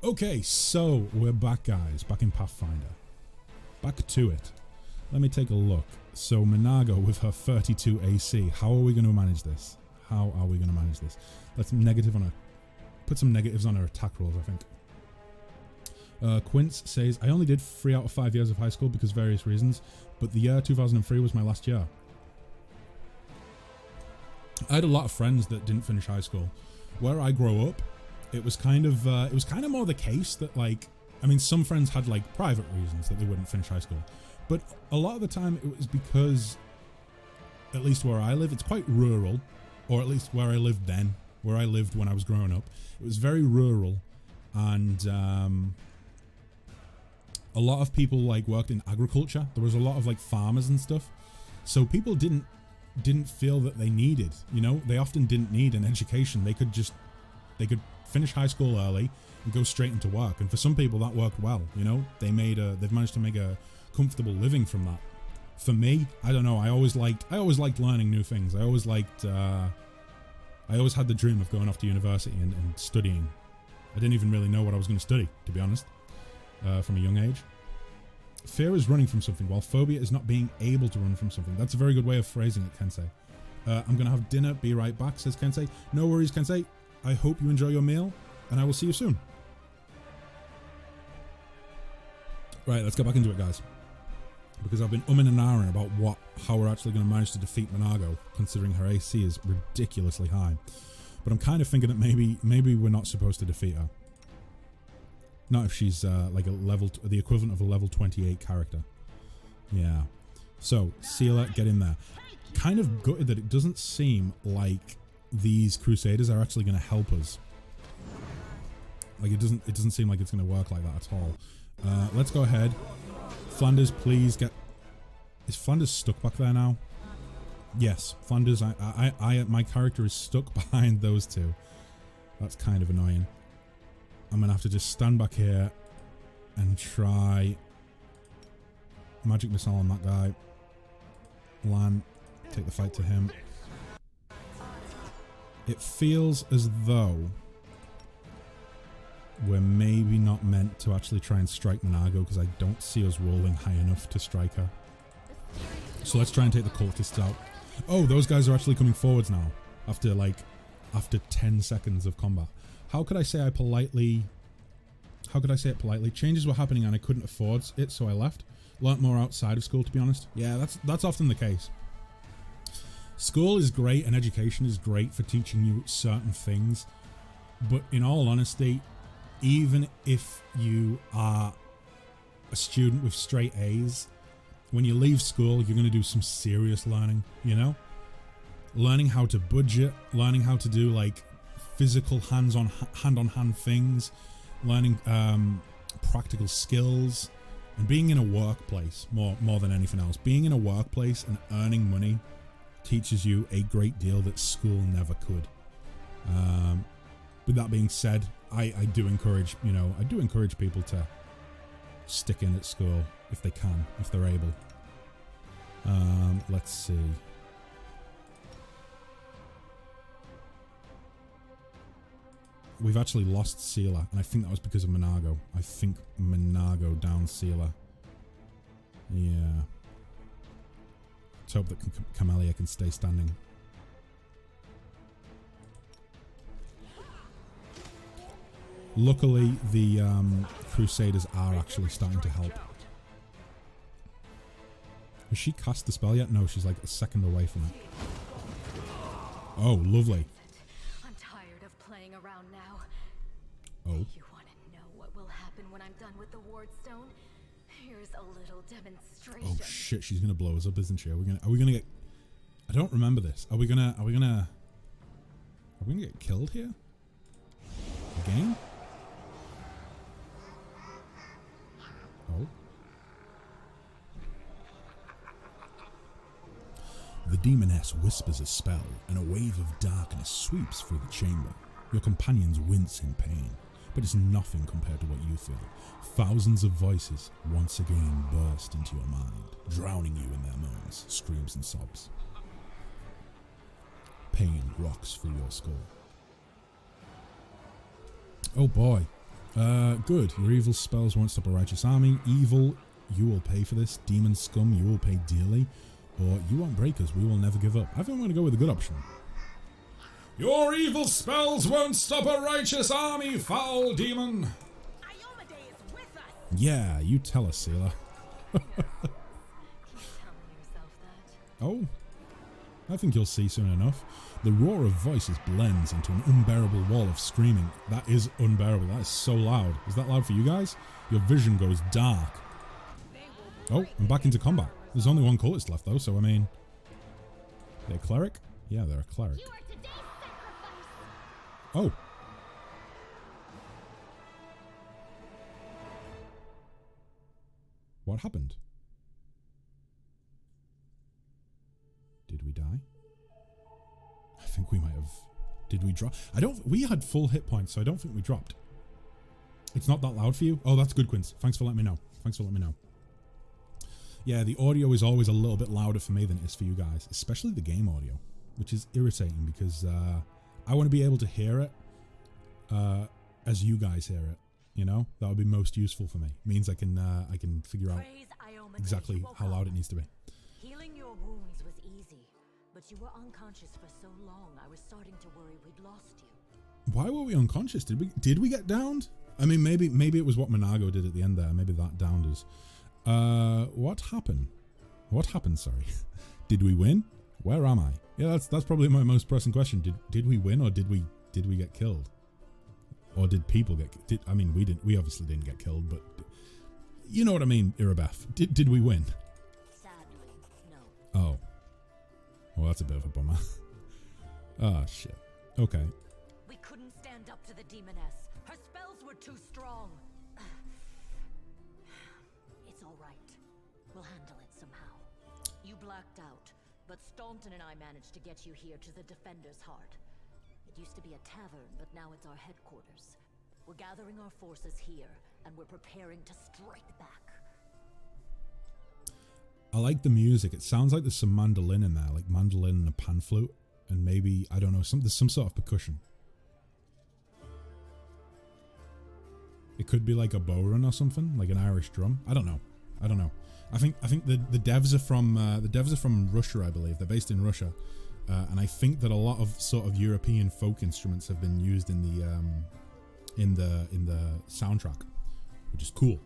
Okay, so we're back, guys. Back in Pathfinder. Back to it. Let me take a look. So Minago with her 32 AC. How are we going to manage this? How are we going to manage this? Let's negative on her. Put some negatives on her attack rolls, I think. Quince says, I only did 3 out of 5 years of high school because of various reasons, but the year 2003 was my last year. I had a lot of friends that didn't finish high school. Where I grew up, it was kind of more the case that, like, I mean, some friends had like private reasons that they wouldn't finish high school, but a lot of the time it was because, at least where I live, it's quite rural, or at least where I lived then, where I lived when I was growing up, it was very rural, and a lot of people like worked in agriculture. There was a lot of like farmers and stuff, so people didn't feel that they needed, you know, they often didn't need an education. They could finish high school early and go straight into work, and for some people that worked well, you know. They've managed to make a comfortable living from that. For me, I don't know, I always liked learning new things. I always had the dream of going off to university and studying. I didn't even really know what I was going to study, to be honest, from a young age. Fear is running from something, while phobia is not being able to run from something. That's a very good way of phrasing it, Kensei. I'm going to have dinner, be right back, says Kensei. No worries, Kensei. I hope you enjoy your meal, and I will see you soon. Right, let's get back into it, guys. Because I've been umming and ahhing about how we're actually going to manage to defeat Minago, considering her AC is ridiculously high. But I'm kind of thinking that maybe we're not supposed to defeat her. Not if she's like the equivalent of a level 28 character. Yeah. So, Sealer, get in there. Kind of gutted that it doesn't seem like these Crusaders are actually going to help us. Like, it doesn't seem like it's going to work like that at all. Let's go ahead. Flanders, please get... Is Flanders stuck back there now? Yes, Flanders, my character is stuck behind those two. That's kind of annoying. I'm going to have to just stand back here and try magic missile on that guy. Lan, take the fight to him. It feels as though we're maybe not meant to actually try and strike Minago, because I don't see us rolling high enough to strike her. So let's try and take the cultists out. Oh, those guys are actually coming forwards now after 10 seconds of combat. How could I say it politely? Changes were happening and I couldn't afford it, so I left. Learnt more outside of school, to be honest. Yeah, that's often the case. School is great and education is great for teaching you certain things, but in all honesty, even if you are a student with straight A's, when you leave school, you're going to do some serious learning, you know? Learning how to budget, learning how to do like physical hand-on-hand things, learning practical skills, and being in a workplace more than anything else. Being in a workplace and earning money teaches you a great deal that school never could. With that being said, I do encourage people to stick in at school if they can, if they're able. Let's see. We've actually lost Sealer, and I think that was because of Minago. I think Minago downed Sealer. Yeah. Let's hope that Camellia can stay standing. Luckily, the Crusaders are actually starting to help. Has she cast the spell yet? No, she's like a second away from it. Oh, lovely. I'm tired of playing around now. Oh. You want to know what will happen when I'm done with the ward stone? Here's a little demonstration. Oh shit, she's gonna blow us up, isn't she? Are we gonna get... I don't remember this. Are we gonna get killed here? Again? Oh. The demoness whispers a spell, and a wave of darkness sweeps through the chamber. Your companions wince in pain, but it's nothing compared to what you feel. Thousands of voices once again burst into your mind, drowning you in their moans, screams and sobs. Pain rocks through your skull. Oh boy. Good. Your evil spells won't stop a righteous army. Evil, you will pay for this. Demon scum, you will pay dearly. Or you won't break us. We will never give up. I think I'm going to go with the good option. Your evil spells won't stop a righteous army, foul demon. Yeah, you tell us, Sealer. Oh, I think you'll see soon enough. The roar of voices blends into an unbearable wall of screaming. That is unbearable. That is so loud. Is that loud for you guys? Your vision goes dark. Oh, I'm back into combat. There's only one cultist left though, so I mean... They're a cleric? Yeah, they're a cleric. Oh. What happened? Did we die? I think we might have... Did we drop? We had full hit points, so I don't think we dropped. It's not that loud for you? Oh, that's good, Quince. Thanks for letting me know. Yeah, the audio is always a little bit louder for me than it is for you guys, especially the game audio, which is irritating because I want to be able to hear it as you guys hear it. You know, that would be most useful for me. It means I can figure out exactly how loud it needs to be. Healing your wounds was easy, but you were unconscious for so long. I was starting to worry we'd lost you. Why were we unconscious? Did we get downed? I mean, maybe it was what Monago did at the end there. Maybe that downed us. What happened? Sorry. Did we win? Where am I? Yeah, that's probably my most pressing question. Did we win or did we get killed? Or did people get I mean, we obviously didn't get killed, but you know what I mean, Irabeth. Did we win? Sadly, no. Oh. Well, that's a bit of a bummer. Ah, shit. Okay. We couldn't stand up to the demoness. Her spells were too strong. It's all right. We'll handle it somehow. You blacked out, but Staunton and I managed to get you here to the Defender's Heart. It used to be a tavern, but now it's our headquarters. We're gathering our forces here, and we're preparing to strike back. I like the music. It sounds like there's some mandolin in there, like mandolin and a pan flute, and maybe, I don't know, there's some sort of percussion. It could be like a bowrun or something, like an Irish drum. I don't know. I think the devs are from Russia, I believe. They're based in Russia, and I think that a lot of sort of European folk instruments have been used in the soundtrack, which is cool.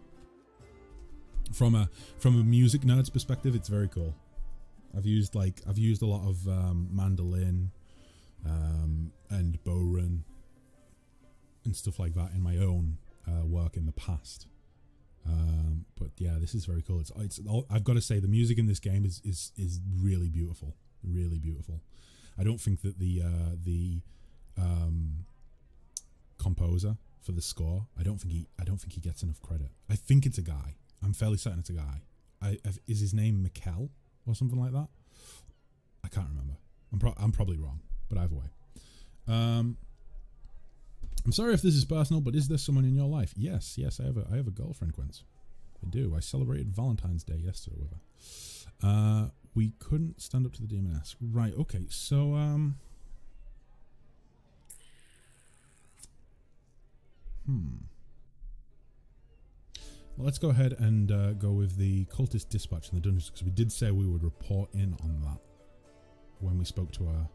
From a music nerd's perspective, it's very cool. I've used a lot of mandolin and bowrun and stuff like that in my own work in the past. But yeah, this is very cool. I've got to say, the music in this game is really beautiful, really beautiful. I don't think that the composer for the score, I don't think he gets enough credit. I think it's a guy. I'm fairly certain it's a guy. Is his name Mikkel or something like that? I can't remember. I'm probably wrong, but either way. I'm sorry if this is personal, but is there someone in your life? Yes, I have a girlfriend, Quince. I do. I celebrated Valentine's Day yesterday with her. We couldn't stand up to the demoness. Right, okay, so well, let's go ahead and go with the cultist dispatch in the dungeons, because we did say we would report in on that when we spoke to her.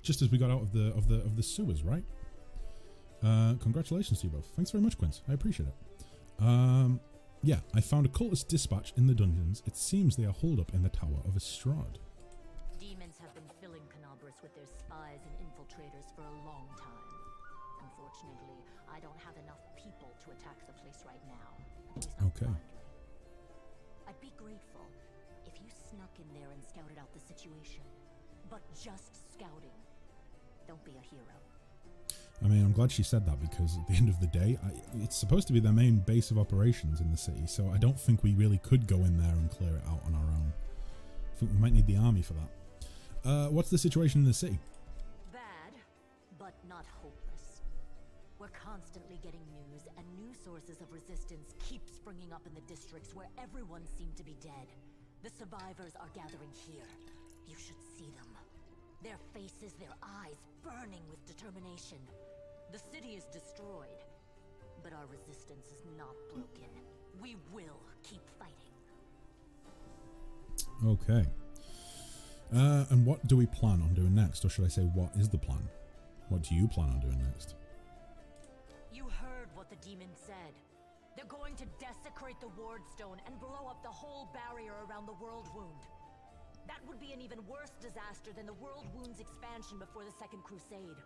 Just as we got out of the sewers, right? Congratulations to you both. Thanks very much, Quince. I appreciate it. Yeah, I found a cultist dispatch in the dungeons. It seems they are holed up in the Tower of Estrad. Demons have been filling Canabras with their spies and infiltrators for a long time. Unfortunately, I don't have enough people to attack the place right now. At least not blindly. I'd be grateful if you snuck in there and scouted out the situation. But just scouting. Don't be a hero. I mean, I'm glad she said that, because at the end of the day, it's supposed to be their main base of operations in the city, so I don't think we really could go in there and clear it out on our own. I think we might need the army for that. What's the situation in the city? Bad, but not hopeless. We're constantly getting news, and new sources of resistance keep springing up in the districts where everyone seemed to be dead. The survivors are gathering here. You should see them. Their faces, their eyes burning with determination. The city is destroyed, but our resistance is not broken. We will keep fighting. Okay. And what do we plan on doing next? Or should I say, what is the plan? What do you plan on doing next? You heard what the demon said. They're going to desecrate the Wardstone and blow up the whole barrier around the World Wound. That would be an even worse disaster than the World Wound's expansion before the Second Crusade.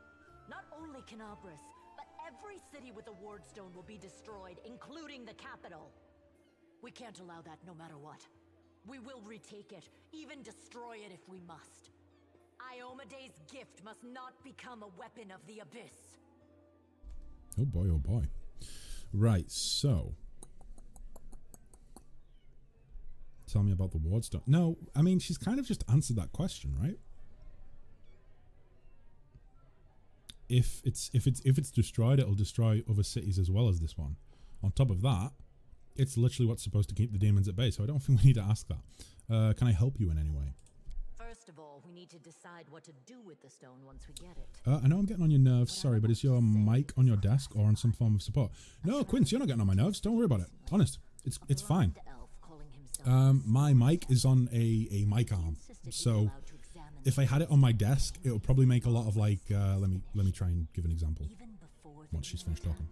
Not only Canabras, but every city with a Wardstone will be destroyed, including the capital. We can't allow that no matter what. We will retake it, even destroy it if we must. Iomede's gift must not become a weapon of the Abyss. Oh boy, oh boy. Right, so... Tell me about the Wardstone. No, I mean, she's kind of just answered that question, right? If it's destroyed, it'll destroy other cities as well as this one. On top of that, it's literally what's supposed to keep the demons at bay, so I don't think we need to ask that. Can I help you in any way? First of all, we need to decide what to do with the stone once we get it. I know I'm getting on your nerves, sorry, but is your mic on your desk or on some form of support? No, Quince, you're not getting on my nerves. Don't worry about it. Honest, it's fine. My mic is on a mic arm, so if I had it on my desk, it would probably make a lot of like. Let me try and give an example. Once she's finished talking.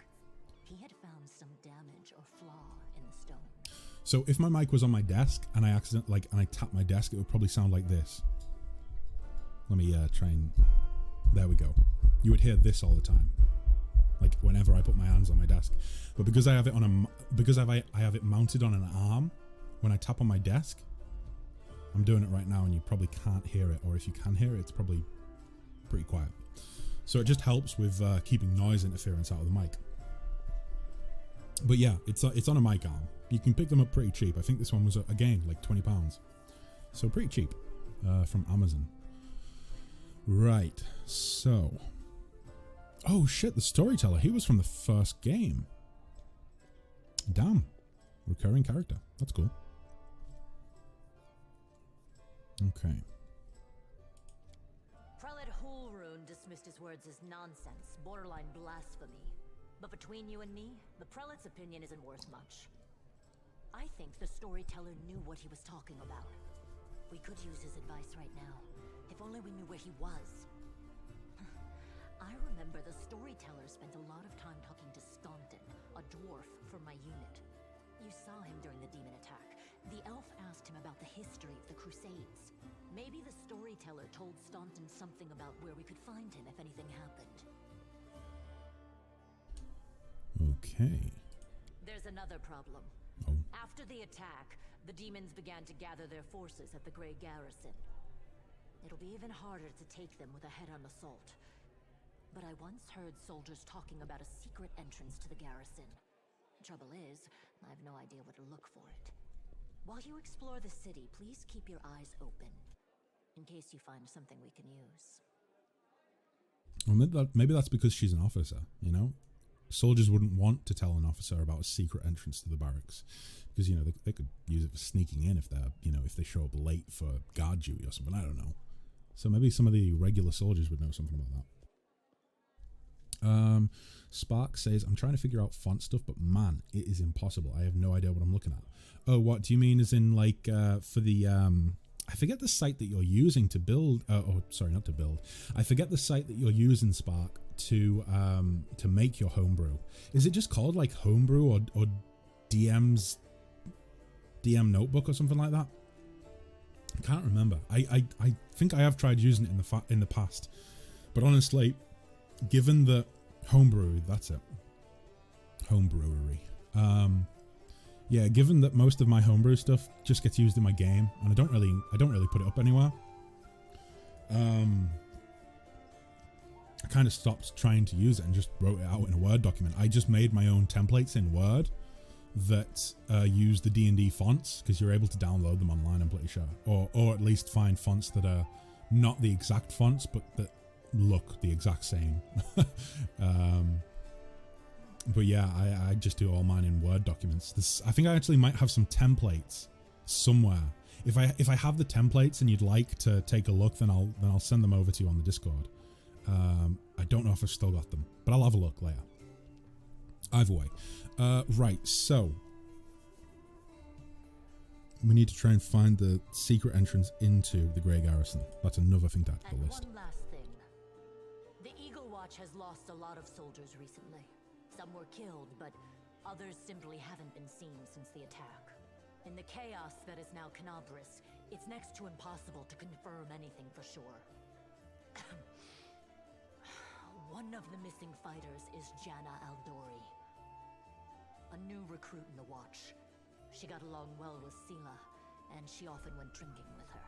He had found some damage or flaw in the stone. So if my mic was on my desk and I tapped my desk, it would probably sound like this. Let me try and. There we go. You would hear this all the time, like whenever I put my hands on my desk. But because I have it on I have it mounted on an arm. When I tap on my desk, I'm doing it right now and you probably can't hear it, or if you can hear it, it's probably pretty quiet. So it just helps with keeping noise interference out of the mic. But yeah, it's on a mic arm. You can pick them up pretty cheap. I think this one was, again, like £20. So pretty cheap from Amazon. Right, so... Oh shit, the storyteller. He was from the first game. Damn. Recurring character. That's cool. Okay. Prelate Hulrune dismissed his words as nonsense, borderline blasphemy. But between you and me, the prelate's opinion isn't worth much. I think the storyteller knew what he was talking about. We could use his advice right now, if only we knew where he was. I remember the storyteller spent a lot of time talking to Staunton, a dwarf from my unit. You saw him during the demon attack. The elf asked him about the history of the Crusades. Maybe the storyteller told Staunton something about where we could find him if anything happened. Okay. There's another problem. Oh. After the attack, the demons began to gather their forces at the Grey Garrison. It'll be even harder to take them with a head-on assault. But I once heard soldiers talking about a secret entrance to the garrison. Trouble is, I have no idea where to look for it. While you explore the city, please keep your eyes open, in case you find something we can use. Well, maybe that's because she's an officer, you know? Soldiers wouldn't want to tell an officer about a secret entrance to the barracks, because, you know, they could use it for sneaking in if they're, you know, if they show up late for guard duty or something, I don't know. So maybe some of the regular soldiers would know something about that. Spark says, I'm trying to figure out font stuff, but man, it is impossible. I have no idea what I'm looking at. Oh, what do you mean as in like for the I forget the site that you're using to build sorry, not to build. I forget the site that you're using, Spark, to make your homebrew. Is it just called like homebrew or DM notebook or something like that? I can't remember. I think I have tried using it in the past. But honestly, given that homebrew, that's it. Homebrewery. Yeah, given that most of my homebrew stuff just gets used in my game, and I don't really put it up anywhere. I kind of stopped trying to use it and just wrote it out in a Word document. I just made my own templates in Word that use the D&D fonts, because you're able to download them online, I'm pretty sure, or at least find fonts that are not the exact fonts, but that look the exact same. But yeah, I just do all mine in Word documents. I think I actually might have some templates somewhere. If I have the templates and you'd like to take a look, then I'll send them over to you on the Discord. I don't know if I've still got them, but I'll have a look later. Either way. Right, so we need to try and find the secret entrance into the Grey Garrison. That's another thing to add to the list. One last thing. The Eagle Watch has lost a lot of soldiers recently. Some were killed, but others simply haven't been seen since the attack. In the chaos that is now Canabris, it's next to impossible to confirm anything for sure. One of the missing fighters is Janna Aldori, a new recruit in the Watch. She got along well with Sela, and she often went drinking with her.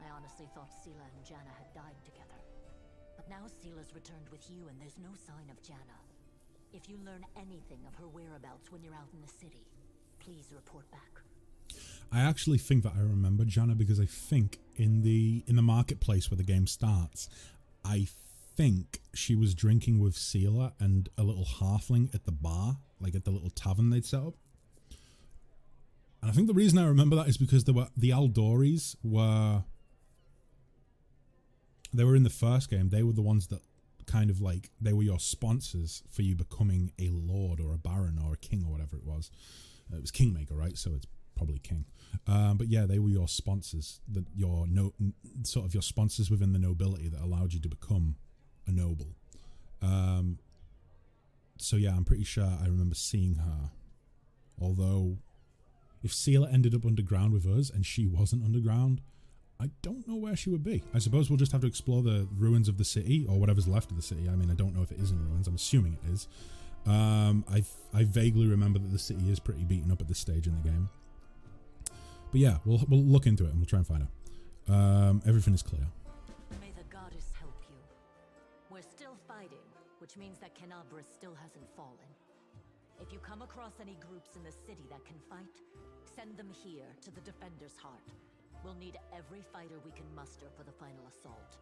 I honestly thought Sela and Janna had died together. But now Sela's returned with you, and there's no sign of Janna. If you learn anything of her whereabouts when you're out in the city, please report back. I actually think that I remember Janna because I think in the marketplace where the game starts, I think she was drinking with Sela and a little halfling at the bar, like at the little tavern they'd set up. And I think the reason I remember that is because the Aldoris were in the first game. They were the ones that kind of like, they were your sponsors for you becoming a lord or a baron or a king or whatever it was. It was Kingmaker, right? So it's probably king. But yeah, they were your sponsors, your sponsors within the nobility that allowed you to become a noble. So yeah, I'm pretty sure I remember seeing her. Although, if Sela ended up underground with us and she wasn't underground, I don't know where she would be. I suppose we'll just have to explore the ruins of the city, or whatever's left of the city. I mean, I don't know if it is in ruins. I'm assuming it is. I vaguely remember that the city is pretty beaten up at this stage in the game. But yeah, we'll look into it and we'll try and find her. Everything is clear. May the goddess help you. We're still fighting, which means that Canabris still hasn't fallen. If you come across any groups in the city that can fight, send them here to the Defender's Heart. We'll need every fighter we can muster for the final assault.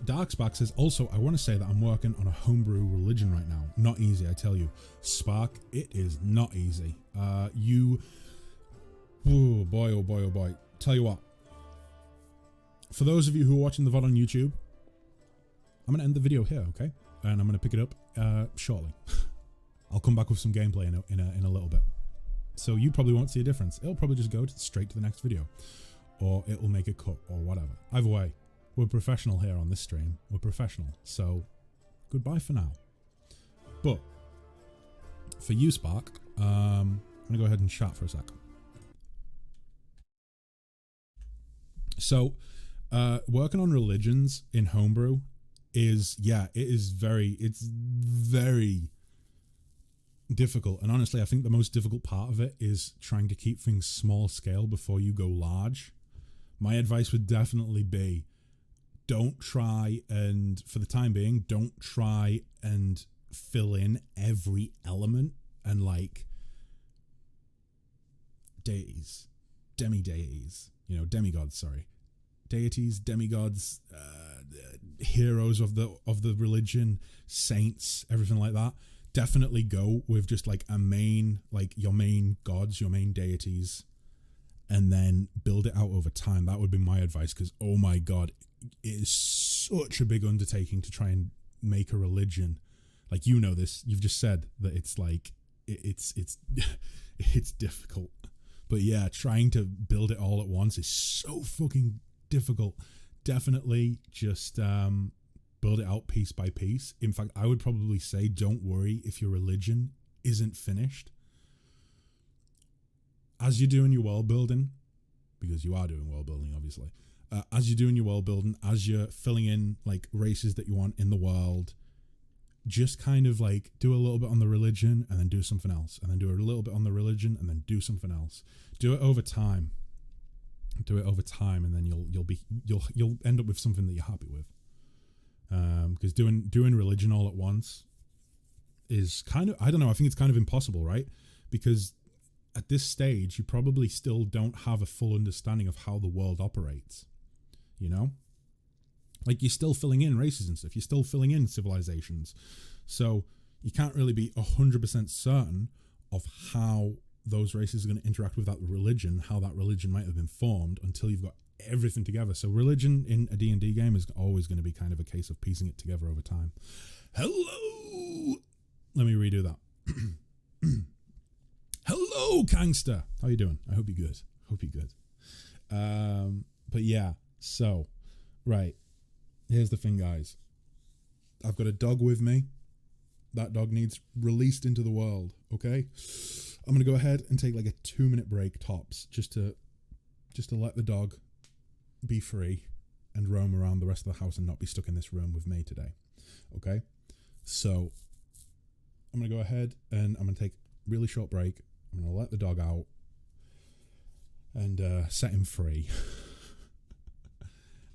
Darkspark says, also, I want to say that I'm working on a homebrew religion right now. Not easy, I tell you. Spark, it is not easy. Oh boy, oh boy, oh boy. Tell you what. For those of you who are watching the VOD on YouTube, I'm going to end the video here, okay? And I'm going to pick it up shortly. I'll come back with some gameplay in a little bit. So you probably won't see a difference. It'll probably just go straight to the next video. Or it will make a cut or whatever. Either way, we're professional here on this stream. We're professional. So, goodbye for now. But, for you, Spark, I'm going to go ahead and chat for a sec. So, working on religions in Homebrew is, it's very difficult. And honestly, I think the most difficult part of it is trying to keep things small scale before you go large. My advice would definitely be, don't try and, for the time being, don't try and fill in every element and like deities, demi-deities, demigods, sorry. Deities, demigods, heroes of the religion, saints, everything like that. Definitely go with just like a main, like your main gods, your main deities, and then build it out over time. That would be my advice, because oh my god, it is such a big undertaking to try and make a religion. Like, this, you've just said that it's like it's it's difficult. But yeah, trying to build it all at once is so fucking difficult. Definitely just build it out piece by piece. In fact, I would probably say don't worry if your religion isn't finished. As you're doing your world building, because you are doing world building, obviously, as you're doing your world building, as you're filling in like races that you want in the world, just kind of like do a little bit on the religion and then do something else, and then do a little bit on the religion and then do something else. Do it over time. Do it over time, and then you'll end up with something that you're happy with. Because doing religion all at once is kind of, I don't know, I think it's kind of impossible, right? Because at this stage, you probably still don't have a full understanding of how the world operates. Like, you're still filling in races and stuff. You're still filling in civilizations. So you can't really be 100% certain of how those races are going to interact with that religion, how that religion might have been formed, until you've got everything together. So religion in a D&D game is always going to be kind of a case of piecing it together over time. Hello! Let me redo that. Hello, Kangster! How you doing? I hope you're good. But yeah, so, right. Here's the thing, guys. I've got a dog with me. That dog needs released into the world, okay? I'm going to go ahead and take like a 2-minute break tops just to let the dog be free and roam around the rest of the house and not be stuck in this room with me today, okay? So I'm going to go ahead and I'm going to take a really short break. I'm going to let the dog out and set him free.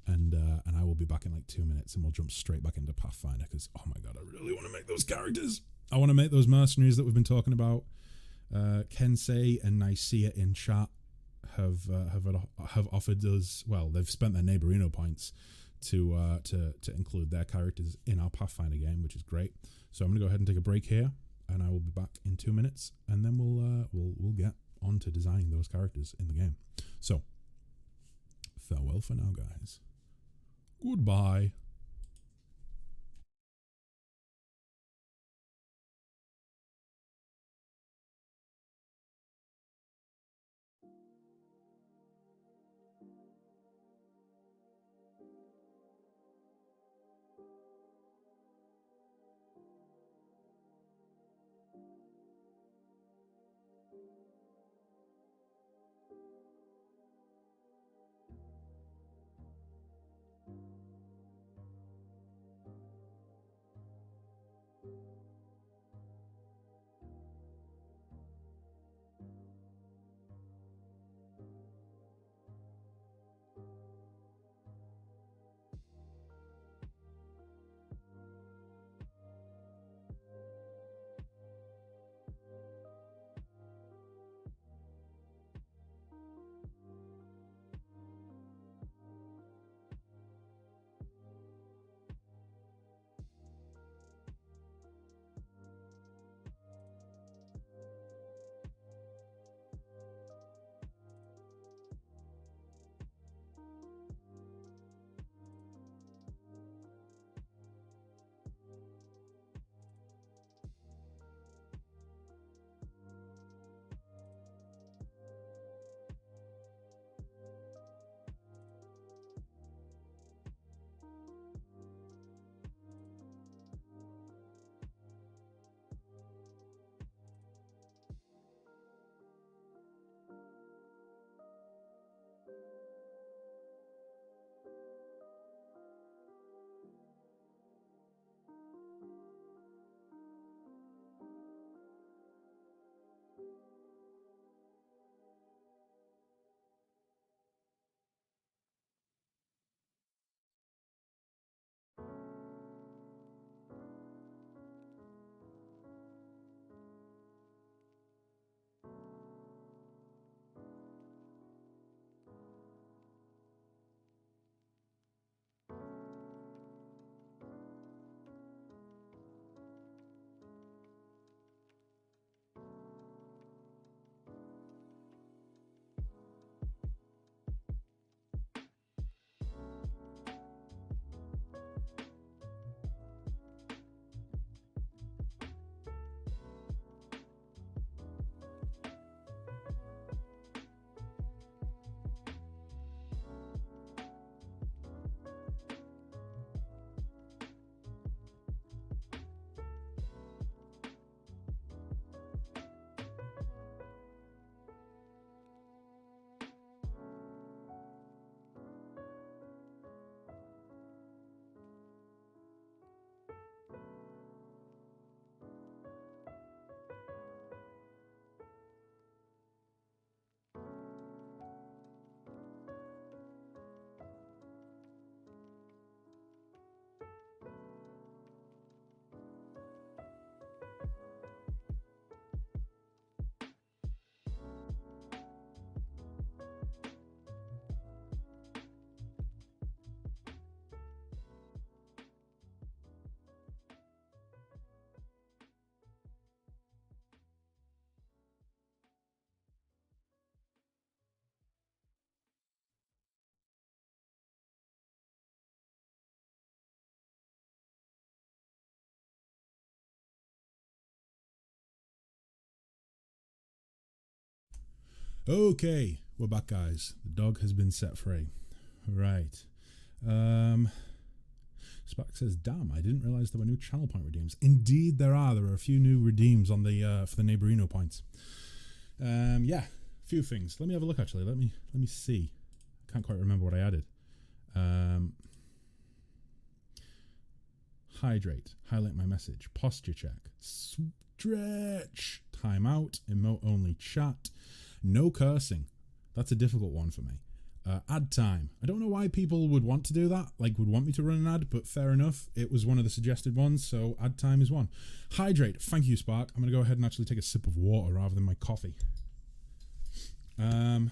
And I will be back in like 2 minutes and we'll jump straight back into Pathfinder because, oh my god, I really want to make those characters. I want to make those mercenaries that we've been talking about. Kensei and Nicaea in chat have offered us, well, they've spent their neighborino points to include their characters in our Pathfinder game, which is great. So I'm going to go ahead and take a break here and I will be back in 2 minutes and then we'll get on to designing those characters in the game. So farewell for now, guys. Goodbye. Okay, we're back, guys. The dog has been set free. Right. Spark says, damn, I didn't realise there were new channel point redeems. Indeed there are. There are a few new redeems on the for the Neighborino points. Yeah, a few things. Let me have a look, actually. Let me see. I can't quite remember what I added. Hydrate. Highlight my message. Posture check. Stretch. Timeout. Emote only chat. No cursing. That's a difficult one for me. Ad time. I don't know why people would want to do that, like would want me to run an ad, but fair enough. It was one of the suggested ones, so ad time is one. Hydrate. Thank you, Spark. I'm going to go ahead and actually take a sip of water rather than my coffee. Guide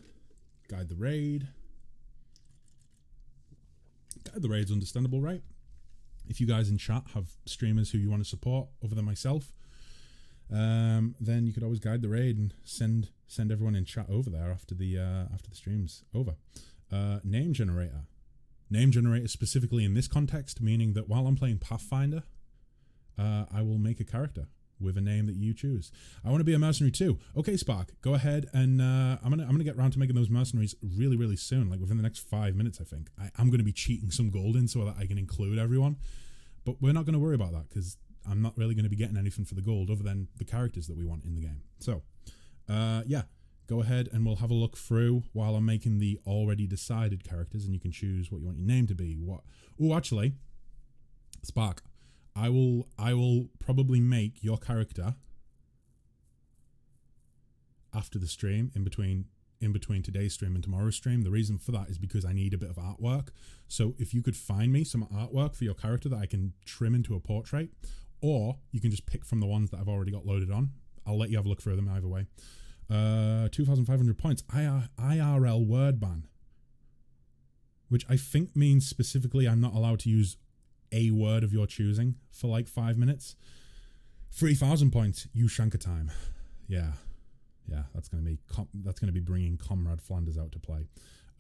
the raid. Guide the raid's understandable, right? If you guys in chat have streamers who you want to support other than myself, then you could always guide the raid and send everyone in chat over there after the stream's over. Name generator. Name generator specifically in this context, meaning that while I'm playing Pathfinder, I will make a character with a name that you choose. I want to be a mercenary too. Okay, Spark, go ahead and I'm gonna get around to making those mercenaries really, really soon, like within the next 5 minutes, I think. I'm gonna be cheating some gold in so that I can include everyone. But we're not gonna worry about that because I'm not really going to be getting anything for the gold other than the characters that we want in the game. So, yeah, go ahead and we'll have a look through while I'm making the already decided characters, and you can choose what you want your name to be. Oh, actually, Spark, I will probably make your character after the stream, in between today's stream and tomorrow's stream. The reason for that is because I need a bit of artwork. So if you could find me some artwork for your character that I can trim into a portrait, or you can just pick from the ones that I've already got loaded on. I'll let you have a look through them either way. 2,500 points. IRL word ban. Which I think means specifically I'm not allowed to use a word of your choosing for like 5 minutes. 3,000 points. You shanker time. Yeah, that's gonna be bringing Comrade Flanders out to play.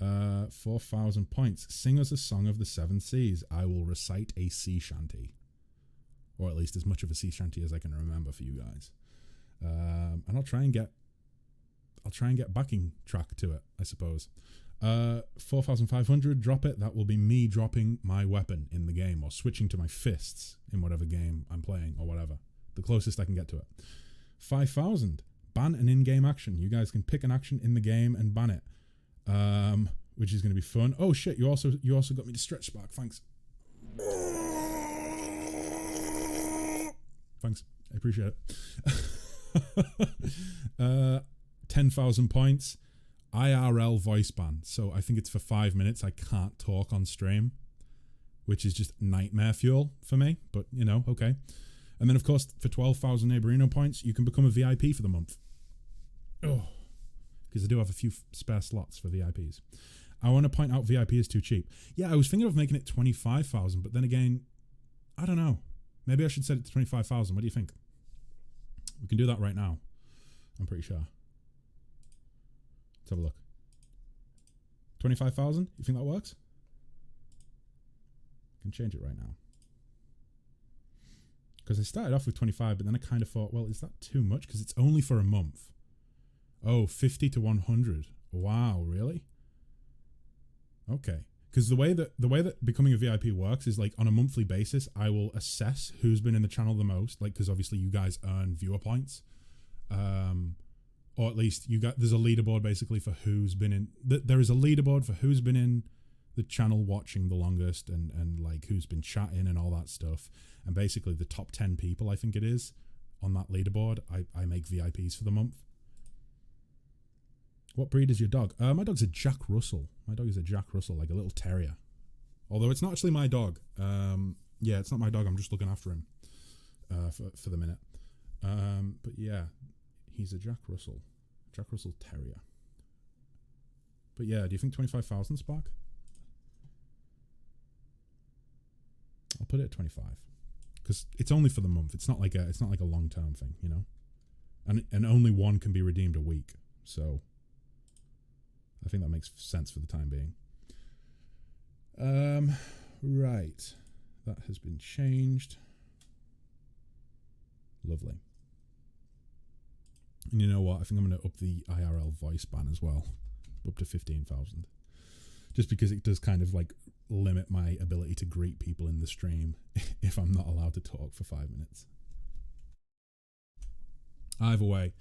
4,000 points. Sing us a song of the seven seas. I will recite a sea shanty, or at least as much of a sea shanty as I can remember for you guys. And I'll try and get backing track to it, I suppose. 4,500. Drop it. That will be me dropping my weapon in the game, or switching to my fists in whatever game I'm playing, or whatever. The closest I can get to it. 5,000. Ban an in-game action. You guys can pick an action in the game and ban it, which is going to be fun. Oh shit! You also got me to stretch, Spark. Thanks. Thanks. I appreciate it. 10,000 points. IRL voice ban. So I think it's for 5 minutes. I can't talk on stream, which is just nightmare fuel for me. But you know, okay. And then, of course, for 12,000 Neighborino points, you can become a VIP for the month. Oh, because I do have a few spare slots for VIPs. I want to point out VIP is too cheap. Yeah, I was thinking of making it 25,000, but then again, I don't know. Maybe I should set it to 25,000. What do you think? We can do that right now. I'm pretty sure. Let's have a look. 25,000? You think that works? I can change it right now. Because I started off with 25, but then I kind of thought, well, is that too much? Because it's only for a month. Oh, 50 to 100. Wow, really? Okay. Because the way that becoming a VIP works is like on a monthly basis, I will assess who's been in the channel the most. Like, because obviously you guys earn viewer points, or at least there's a leaderboard basically for who's been in. There is a leaderboard for who's been in the channel watching the longest, and like who's been chatting and all that stuff. And basically the top 10 people, I think it is, on that leaderboard, I make VIPs for the month. What breed is your dog? My dog's a Jack Russell. My dog is a Jack Russell, like a little terrier. Although it's not actually my dog. Yeah, it's not my dog. I'm just looking after him for the minute. But yeah, he's a Jack Russell. Jack Russell Terrier. But yeah, do you think 25,000, Spark? I'll put it at 25. Because it's only for the month. It's not like a long-term thing, you know? And only one can be redeemed a week. So I think that makes sense for the time being. Right. That has been changed. Lovely. And you know what? I think I'm going to up the IRL voice ban as well, up to 15,000. Just because it does kind of like limit my ability to greet people in the stream if I'm not allowed to talk for 5 minutes. Either way,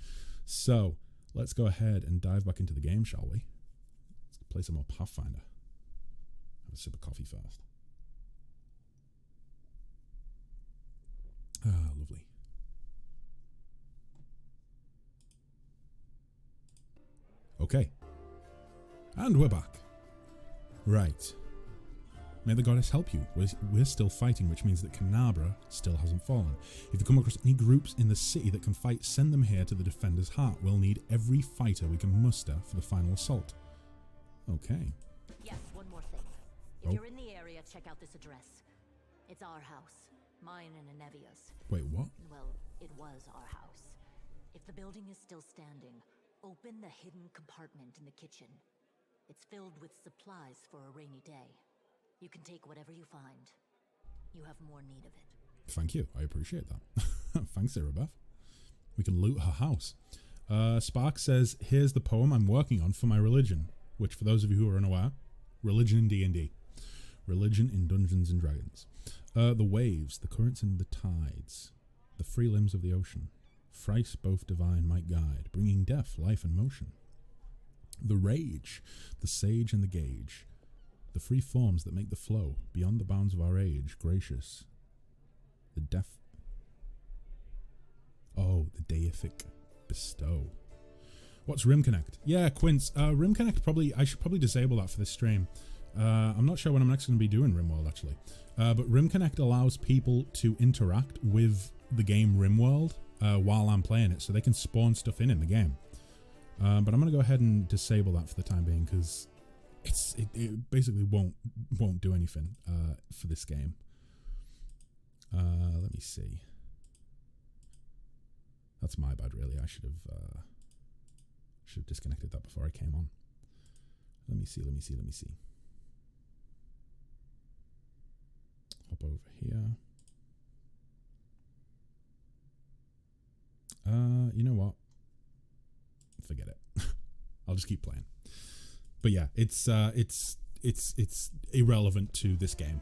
so let's go ahead and dive back into the game, shall we? Let's play some more Pathfinder. Have a sip of coffee first. Ah, lovely. Okay. And we're back. Right. May the goddess help you. We're still fighting, which means that Canabra still hasn't fallen. If you come across any groups in the city that can fight, send them here to the Defender's Heart. We'll need every fighter we can muster for the final assault. Okay. Yes, one more thing. If you're in the area, check out this address. It's our house. Mine and Anevia's. Wait, what? Well, it was our house. If the building is still standing, open the hidden compartment in the kitchen. It's filled with supplies for a rainy day. You can take whatever you find. You have more need of it. Thank you. I appreciate that. Thanks, Irabeth. We can loot her house. Spark says, here's the poem I'm working on for my religion. Which, for those of you who are unaware, religion in D&D. Religion in Dungeons and Dragons. The waves, the currents and the tides. The free limbs of the ocean. Thrice both divine might guide, bringing death, life and motion. The rage, the sage and the gauge. The free forms that make the flow, beyond the bounds of our age, gracious. The death. Oh, the deific bestow. What's Rim Connect? Yeah, Quince. Rim Connect, I should probably disable that for this stream. I'm not sure when I'm next going to be doing RimWorld, actually. But Rim Connect allows people to interact with the game RimWorld while I'm playing it, so they can spawn stuff in the game. But I'm going to go ahead and disable that for the time being, because it basically won't do anything for this game. Let me see. That's my bad, really. I should have disconnected that before I came on. Let me see. Hop over here. You know what? Forget it. I'll just keep playing. But yeah, it's irrelevant to this game.